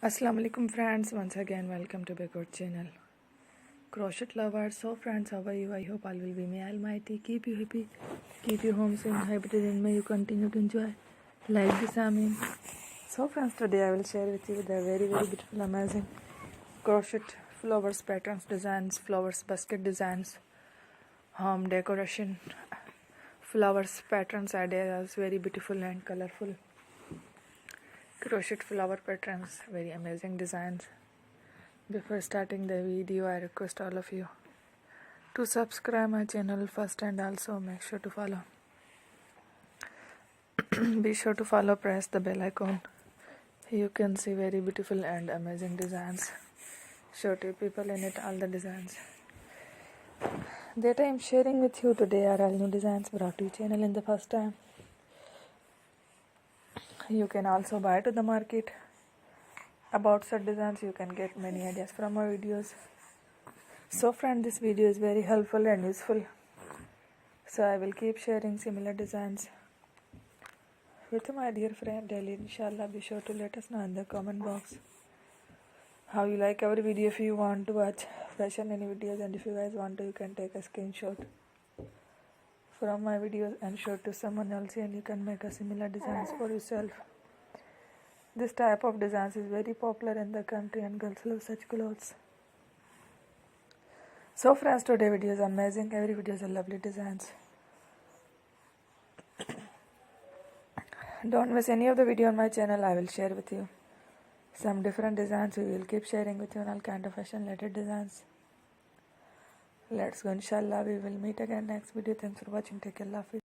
Assalamu alaikum friends, once again welcome to Backward channel. Crochet lovers, so friends, how are you? I hope all will be may almighty keep you happy, keep you home so inhabited, and may you continue to enjoy like this. Amin. So friends, today I will share with you the very beautiful amazing crochet flowers patterns, designs, flowers basket designs, home decoration flowers patterns ideas, very beautiful and colorful crochet flower patterns, very amazing designs. Before starting the video, I request all of you to subscribe my channel first, and also make sure to follow be sure to follow, press the bell icon. You can see very beautiful and amazing designs, show to people in it all the designs that I am sharing with you today are all new designs brought to your channel in the first time. You can also buy to the market about such designs. You can get many ideas from my videos. So friend, this video is very helpful and useful, so I will keep sharing similar designs with my dear friend daily, inshallah. Be sure to let us know in the comment box how you like our video. If you want to watch fashion any videos, and if you guys want to, you can take a screenshot from my videos and show it to someone else, and you can make a similar designs for yourself. This type of designs is very popular in the country and girls love such clothes. So friends, today video is amazing. Every video is a lovely designs. Don't miss any of the video on my channel. I will share with you some different designs. We will keep sharing with you on all kind of fashion related designs. Let's go, inshallah. We will meet again next video. Thanks for watching. Take care. Allah Hafiz.